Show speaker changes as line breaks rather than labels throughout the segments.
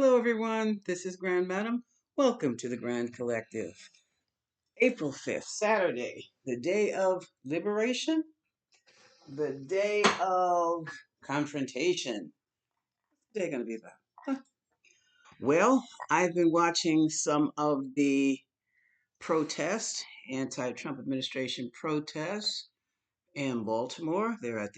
Hello, everyone. This is Grand Madam. Welcome to the Grand Collective. April 5th, Saturday, the day of liberation, the day of confrontation. What's the day going to be about? Huh. Well, I've been watching some of the protests, anti Trump administration protests in Baltimore. They're at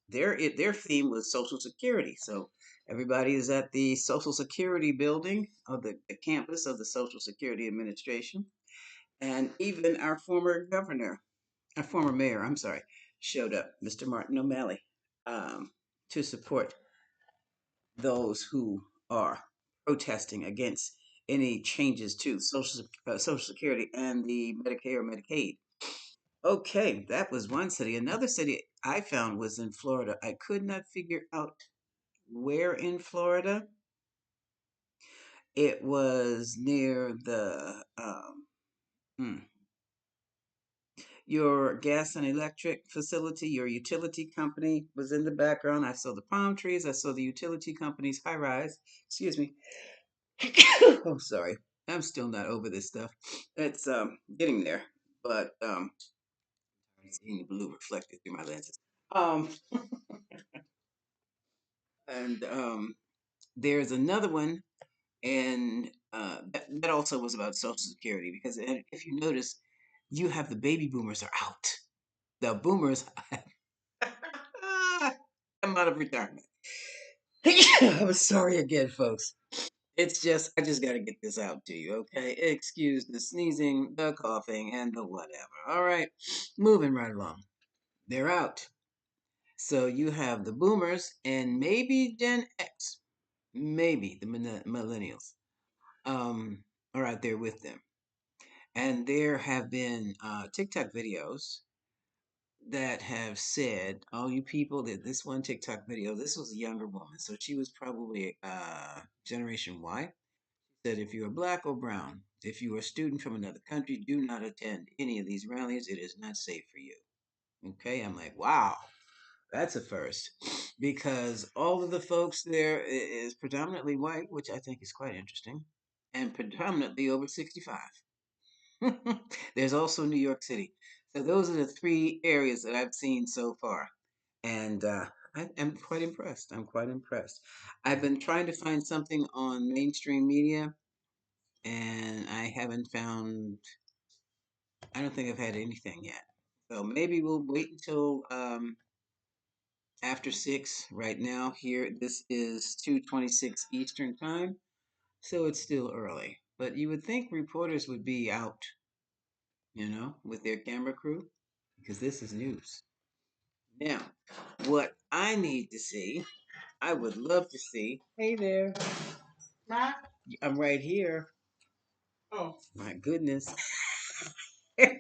their theme was Social Security. So everybody is at the Social Security building of the campus of the Social Security Administration, and even our former mayor, I'm sorry, showed up, Mr. Martin O'Malley, um, to support those who are protesting against any changes to Social Security and the Medicare or Medicaid. Okay, that was one city. Another city I found was in Florida. I could not figure out where in Florida. It was near hmm, your gas and electric facility, your utility company was in the background. I saw the palm trees. I saw the utility company's high rise. Excuse me. Oh, sorry. I'm still not over this stuff. It's getting there, but seeing the blue reflected through my lenses. Um, and there's another one, and that also was about Social Security because if you notice, you have the baby boomers are out. The boomers I'm out of retirement. I'm sorry again, folks. It's just I just got to get this out to you, okay? Excuse the sneezing, the coughing, and the whatever. All right, moving right along. They're out. So you have the boomers and maybe Gen X, maybe the millennials, um, are out there with them. And there have been TikTok videos that have said, "Oh, you people did this one TikTok video. This was a younger woman, so she was probably Generation Y. Said if you are black or brown, if you are a student from another country, do not attend any of these rallies. It is not safe for you." Okay, I'm like, wow, that's a first, because all of the folks there is predominantly white, which I think is quite interesting, and predominantly over 65. There's also New York City. So those are the three areas that I've seen so far. And I'm quite impressed. I'm quite impressed. I've been trying to find something on mainstream media, and I don't think I've had anything yet. So maybe we'll wait until after 6 right now. Here, this is 2:26 Eastern Time, so it's still early. But you would think reporters would be out, with their camera crew, because this is news. Now, what I need to see, I would love to see. Hey there. Huh? I'm right here. Oh. My goodness. Yeah.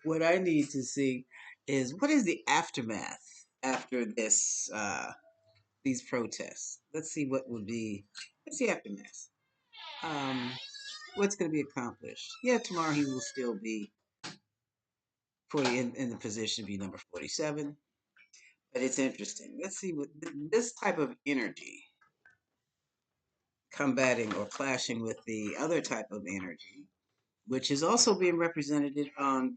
What I need to see is what is the aftermath after these protests. Let's see what's the aftermath. Um, what's going to be accomplished? Yeah, tomorrow he will still be 40 in the position to be number 47. But it's interesting. Let's see what this type of energy combating or clashing with the other type of energy, which is also being represented on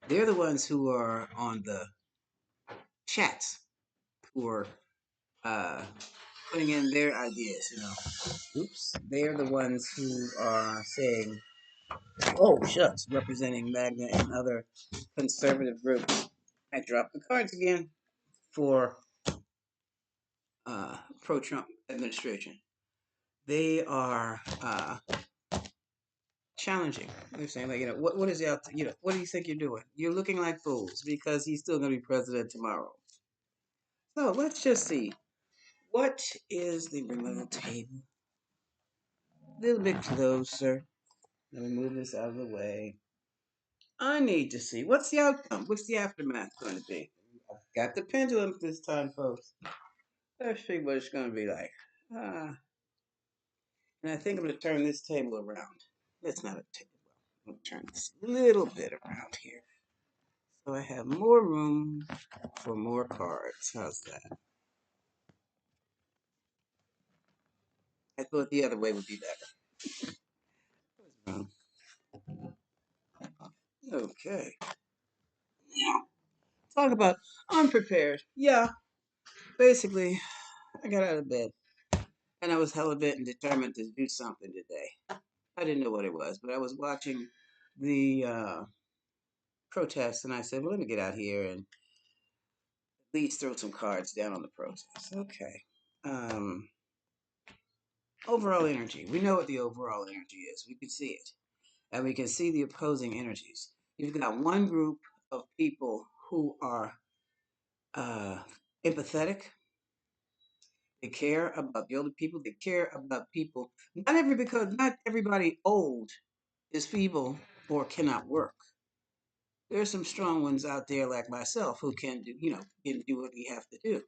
they're the ones who are on the chats, who are uh, putting in their ideas. Oops. They're the ones who are saying, oh, shucks, representing Magna and other conservative groups. I dropped the cards again for pro-Trump administration. They are challenging. They're saying, like, what is out, what do you think you're doing? You're looking like fools because he's still going to be president tomorrow. So let's just see. What is the remote table? A little bit closer. Let me move this out of the way. I need to see what's the outcome. What's the aftermath going to be? I've got the pendulum this time, folks. Let's see what it's going to be like. Ah, and I think I'm going to turn this table around. It's not a table. I'm going to turn this a little bit around here. So I have more room for more cards. How's that? I thought the other way would be better. Okay. Now, talk about unprepared. Yeah, basically, I got out of bed and I was hella bent and determined to do something today. I didn't know what it was, but I was watching the protests and I said, well, let me get out here and at least throw some cards down on the protest. Okay. Um, Overall energy. We know what the overall energy is. We can see it. And we can see the opposing energies. You've got one group of people who are uh, empathetic. They care about the older people. They care about people. Because not everybody old is feeble or cannot work. There's some strong ones out there like myself who can do, can do what we have to do,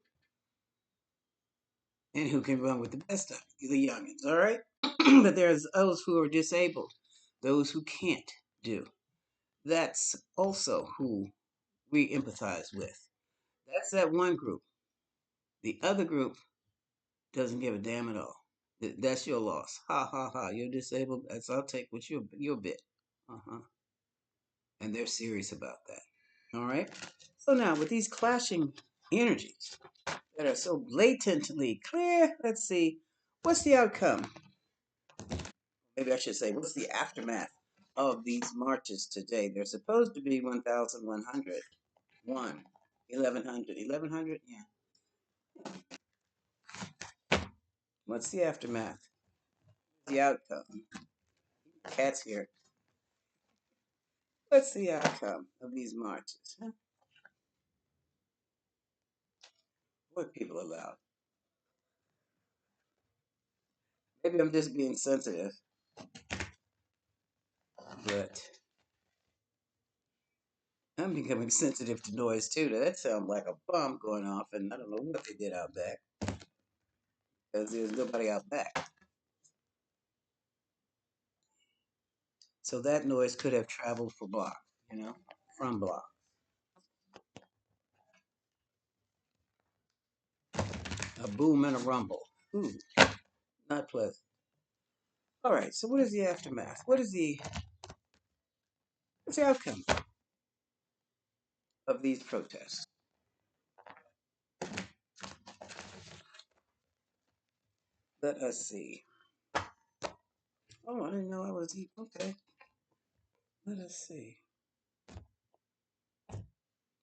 and who can run with the best of the youngins. All right, but there's those who are disabled, those who can't do. That's also who we empathize with. That's that one group. The other group doesn't give a damn at all. That's your loss. Ha ha ha. You're disabled. That's I'll take what your bit. Uh-huh. And they're serious about that. All right. So now with these clashing energies that are so blatantly clear, let's see, what's the outcome? Maybe I should say, what's the aftermath of these marches today? They're supposed to be 1,100. 1,100. 1,100? Yeah. What's the aftermath? The outcome? Cats here. What's the outcome of these marches? Huh? What people allowed? Maybe I'm just being sensitive, but I'm becoming sensitive to noise too. That sounds like a bomb going off, and I don't know what they did out back because there's nobody out back. So that noise could have traveled for blocks, from blocks. A boom and a rumble. Ooh, not pleasant. All right. So what is the aftermath? What's the outcome of these protests? Let us see. Oh, I didn't know I was okay. Let us see.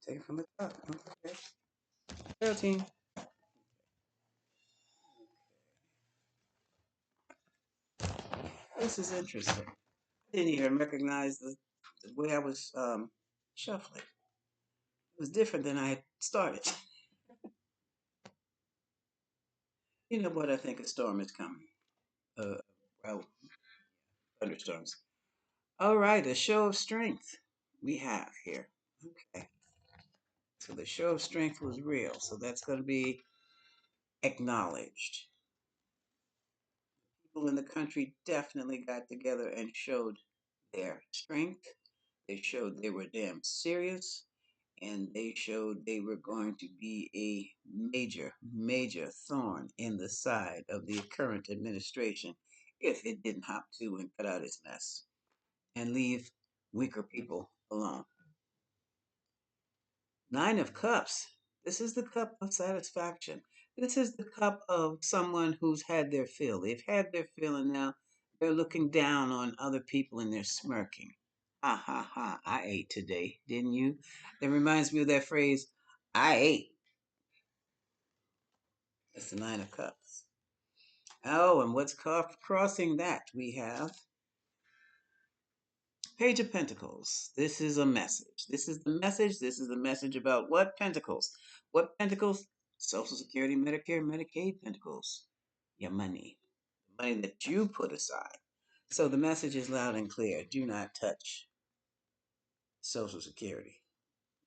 Take it from the top. Okay. 13. This is interesting. I didn't even recognize the way I was shuffling. It was different than I had started. You know what? I think a storm is coming. Uh, well, thunderstorms. All right, a show of strength we have here. Okay, so the show of strength was real, so that's going to be acknowledged. People in the country definitely got together and showed their strength. They showed they were damn serious, and they showed they were going to be a major, major thorn in the side of the current administration if it didn't hop to and cut out its mess and leave weaker people alone. Nine of Cups. This is the cup of satisfaction. This is the cup of someone who's had their fill. They've had their fill and now they're looking down on other people and they're smirking. Ha ha ha. I ate today, didn't you? That reminds me of that phrase, I ate. That's the Nine of Cups. Oh, and what's crossing that? We have Page of Pentacles. This is a message. This is the message. This is the message about what? Pentacles. What Pentacles? Social Security, Medicare, Medicaid Pentacles. Your money. The money that you put aside. So the message is loud and clear. Do not touch Social Security,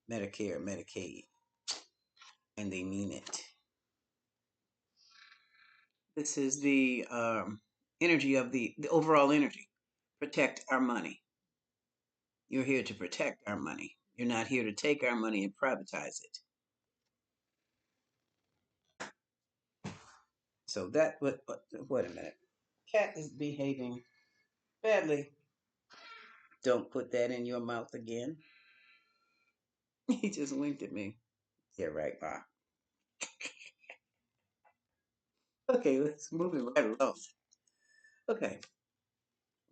Medicare, Medicaid. And they mean it. This is the energy of the overall energy. Protect our money. You're here to protect our money. You're not here to take our money and privatize it. So that, wait a minute. Cat is behaving badly. Don't put that in your mouth again. He just winked at me. Yeah, right, Ma. Okay, let's move it right along. Okay,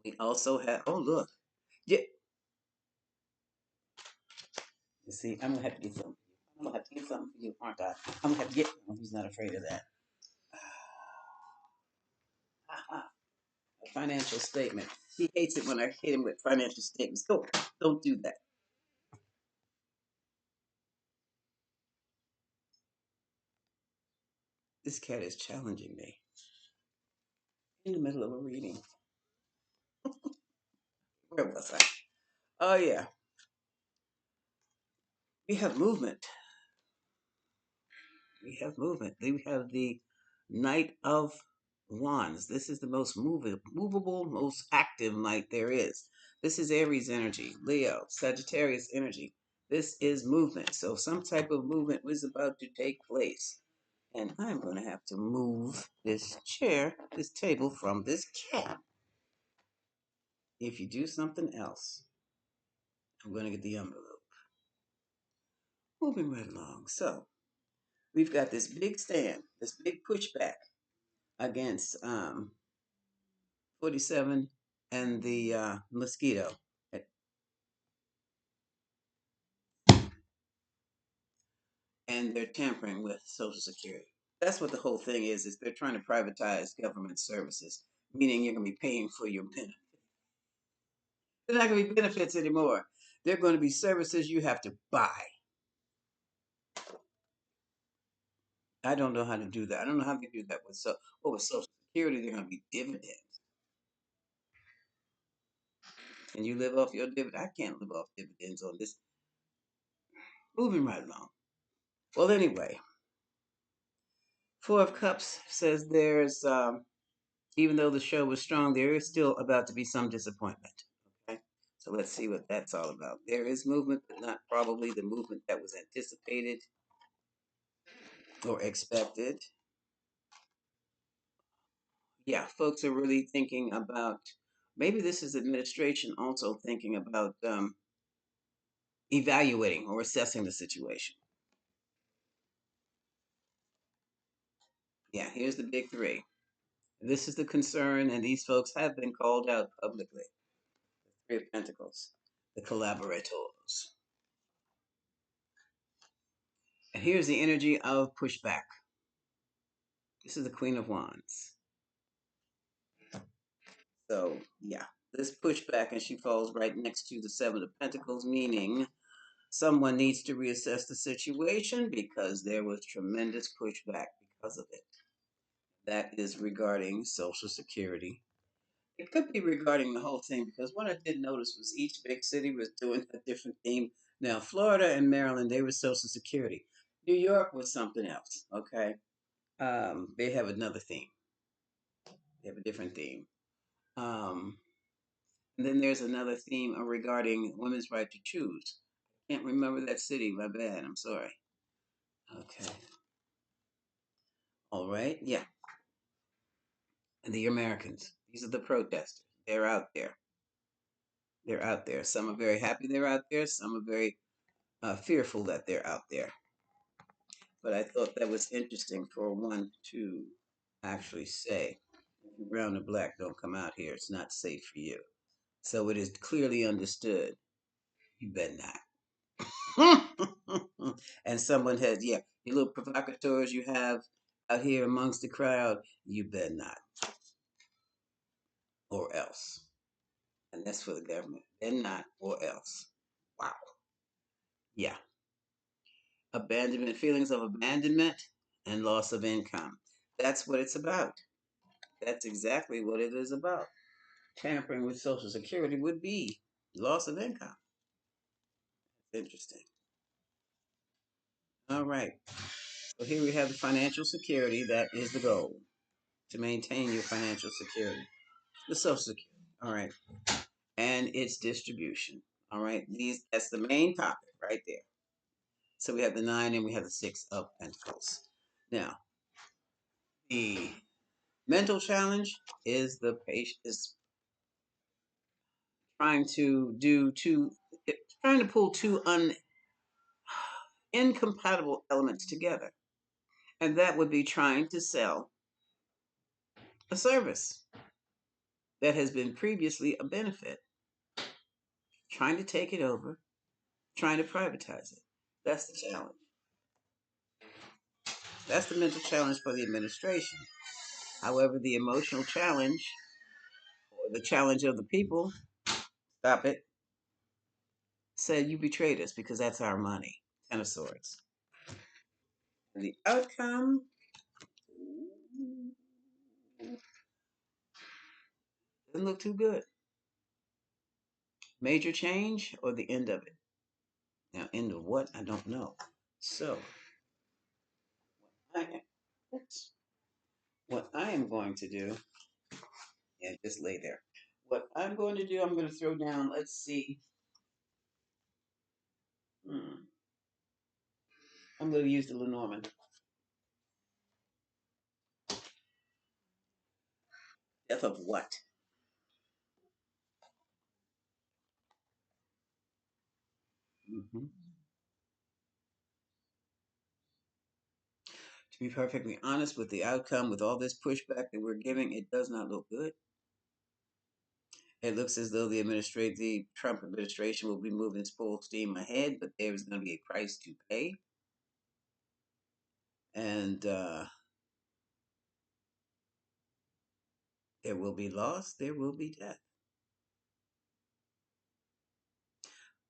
we also have. Oh, look. Yeah, you see, I'm gonna have to get something. I'm gonna have to get something for you, aren't I? I'm gonna have to get. Oh, he's not afraid of that. A financial statement. He hates it when I hit him with financial statements. Go, don't do that. This cat is challenging me in the middle of a reading. Where was I? Oh yeah, we have movement. We have movement. We have the Knight of Wands. This is the most movable, most active knight there is. This is Aries energy, Leo, Sagittarius energy. This is movement. So some type of movement was about to take place. And I'm going to have to move this chair, this table from this cat. If you do something else, I'm going to get the envelope. Moving right along. So we've got this big stand, this big pushback against 47 and the mosquito. And they're tampering with Social Security. That's what the whole thing is they're trying to privatize government services, meaning you're going to be paying for your benefits. They're not going to be benefits anymore. They're going to be services you have to buy. I don't know how to do that. I don't know how to do that with Social Security. They're going to be dividends. Can you live off your dividend? I can't live off dividends on this. Moving right along. Well, anyway, Four of Cups says even though the show was strong, there is still about to be some disappointment. Okay, so let's see what that's all about. There is movement, but not probably the movement that was anticipated or expected. Yeah, folks are really thinking about maybe this is administration also thinking about evaluating or assessing the situation. Yeah, here's the big three. This is the concern, and these folks have been called out publicly. Three of Pentacles, the collaborators. And here's the energy of pushback. This is the Queen of Wands. So, yeah, this pushback, and she falls right next to the Seven of Pentacles, meaning someone needs to reassess the situation because there was tremendous pushback because of it. That is regarding Social Security. It could be regarding the whole thing because what I did notice was each big city was doing a different theme. Now, Florida and Maryland, they were Social Security. New York was something else, okay? They have another theme, they have a different theme. Um, and then there's another theme regarding women's right to choose. Can't remember that city, my bad, I'm sorry. Okay, all right, yeah. And the Americans, these are the protesters. They're out there. They're out there. Some are very happy they're out there. Some are very fearful that they're out there. But I thought that was interesting for one to actually say, if you're brown or black, don't come out here. It's not safe for you. So it is clearly understood. You better not. And someone has, yeah, your little provocateurs you have out here amongst the crowd, you better not, or else. And that's for the government. Better not, or else. Wow. Yeah. Abandonment, feelings of abandonment and loss of income. That's what it's about. That's exactly what it is about. Tampering with Social Security would be loss of income. Interesting. All right. So here we have the financial security. That is the goal to maintain your financial security. The Social Security. All right. And its distribution. All right. That's the main topic right there. So we have the 9 and we have the 6 of Pentacles. Now, the Mental challenge is the patient is trying to do two, trying to pull two incompatible elements together, and that would be trying to sell a service that has been previously a benefit, trying to take it over, trying to privatize it. That's the challenge. That's the mental challenge for the administration. However, the emotional challenge, or the challenge of the people, stop it, said you betrayed us because that's our money. Ten of Swords. And the outcome doesn't look too good. Major change or the end of it? Now, end of what? I don't know. So, I, what I am going to do, yeah, just lay there. What I'm going to do, I'm going to throw down, let's see. I'm going to use the Lenormand. Death of what? Hmm. To be perfectly honest with the outcome, with all this pushback that we're giving, it does not look good. It looks as though the Trump administration will be moving full steam ahead, but there is going to be a price to pay, and there will be loss, there will be death.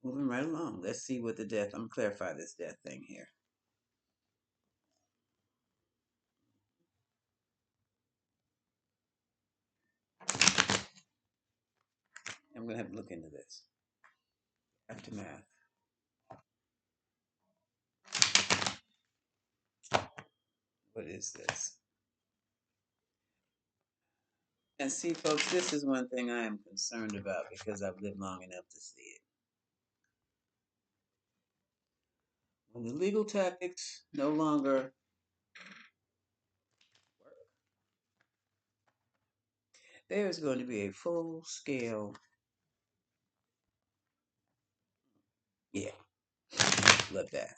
Moving right along. Let's see what the death. I'm gonna clarify this death thing here. I'm gonna have to look into this aftermath. What is this? And see, folks, this is one thing I am concerned about because I've lived long enough to see it. When the legal tactics no longer work, there is going to be a full scale, yeah, bloodbath.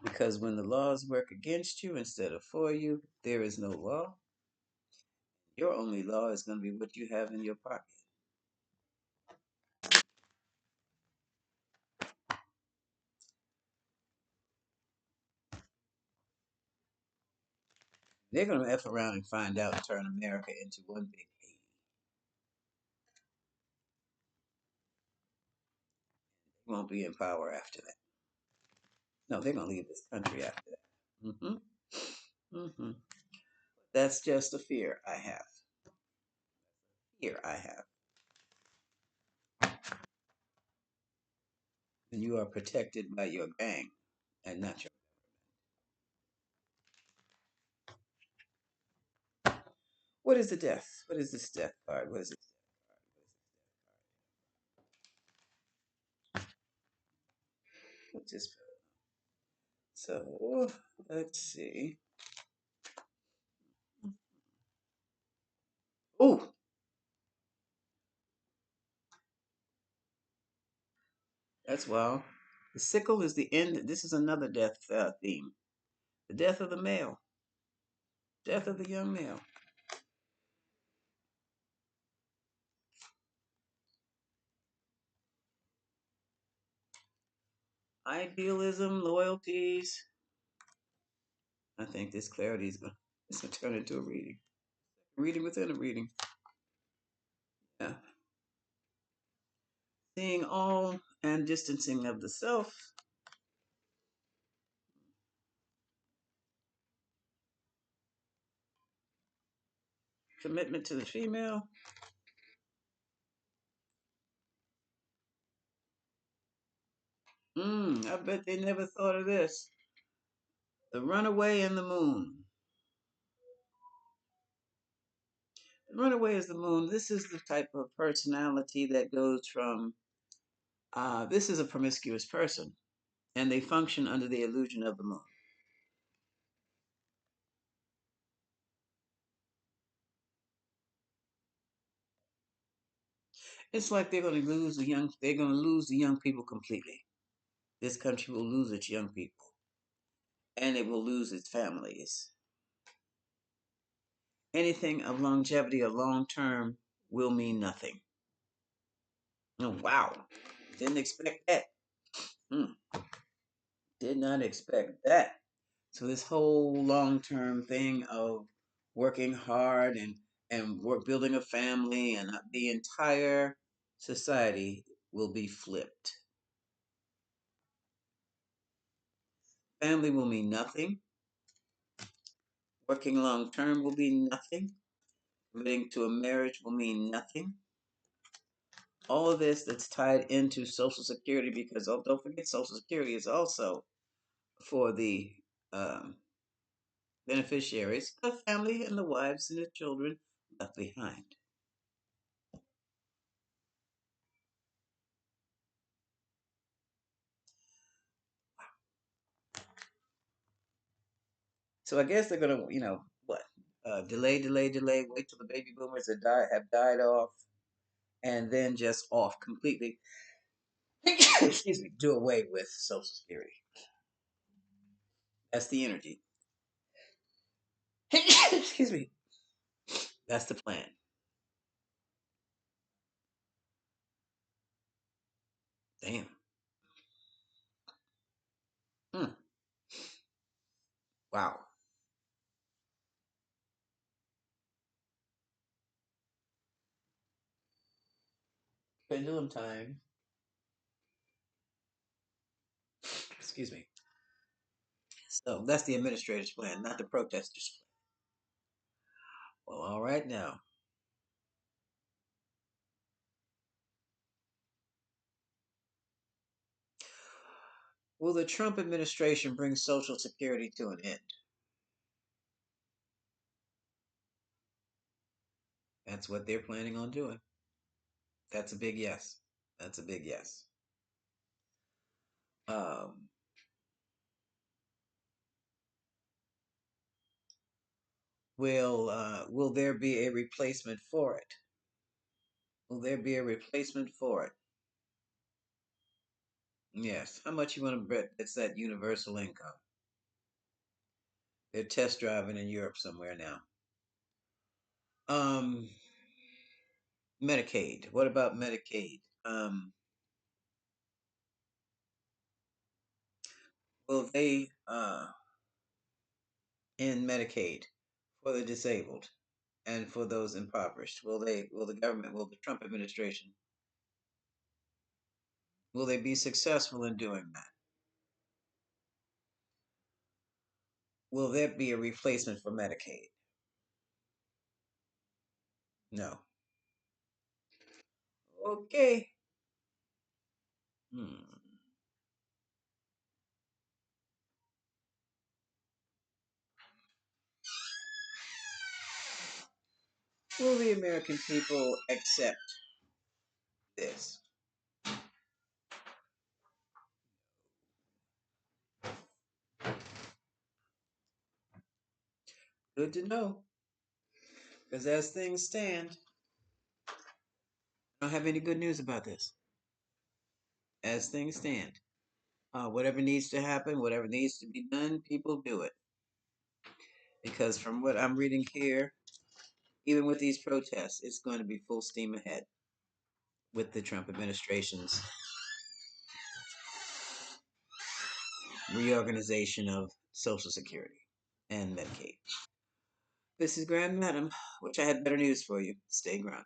Because when the laws work against you instead of for you, there is no law. Your only law is going to be what you have in your pocket. They're going to F around and find out and turn America into one big Haiti. They won't be in power after that. No, they're going to leave this country after that. Mm-hmm. That's just a fear I have. Fear I have. And you are protected by your gang and not your. What is the death? What is this death card? What is it? What's this? So let's see. Oh, that's well. The sickle is the end. This is another death theme. The death of the male. Death of the young male. Idealism, loyalties. I think this clarity is going to turn into a reading. Reading within a reading. Yeah. Seeing all and distancing of the self. Commitment to the female. I bet they never thought of this. The runaway and the moon. The runaway is the moon. This is the type of personality that goes from, this is a promiscuous person, and they function under the illusion of the moon. It's like they're going to lose the young people completely. This country will lose its young people and it will lose its families. Anything of longevity or long term will mean nothing. Oh, wow. Didn't expect that. Hmm. Did not expect that. So this whole long-term thing of working hard and work building a family and the entire society will be flipped. Family will mean nothing. Working long term will be nothing. Committing to a marriage will mean nothing. All of this that's tied into Social Security because oh, don't forget Social Security is also for the um, beneficiaries, the family and the wives and the children left behind. So I guess they're gonna, what? Delay, wait till the baby boomers have died off, and then just off completely. Excuse me. Do away with Social Security. That's the energy. Excuse me. That's the plan. Damn. Hmm. Wow. Pendulum time. Excuse me. So that's the administrator's plan, not the protesters' plan. Well, all right now. Will the Trump administration bring Social Security to an end? That's what they're planning on doing. That's a big yes. That's a big yes. Um, will there be a replacement for it? Will there be a replacement for it? Yes. How much you want to bet it's that universal income? They're test driving in Europe somewhere now. Um, Medicaid. What about Medicaid? Will they end Medicaid for the disabled and for those impoverished? Will the government, will the Trump administration, will they be successful in doing that? Will there be a replacement for Medicaid? No. Okay. Hmm. Will the American people accept this? Good to know. Because as things stand, I don't have any good news about this. As things stand, whatever needs to happen, whatever needs to be done, people do it. Because from what I'm reading here, even with these protests, it's going to be full steam ahead with the Trump administration's reorganization of Social Security and Medicaid. This is Grand Madam. Wish I had better news for you. Stay grounded.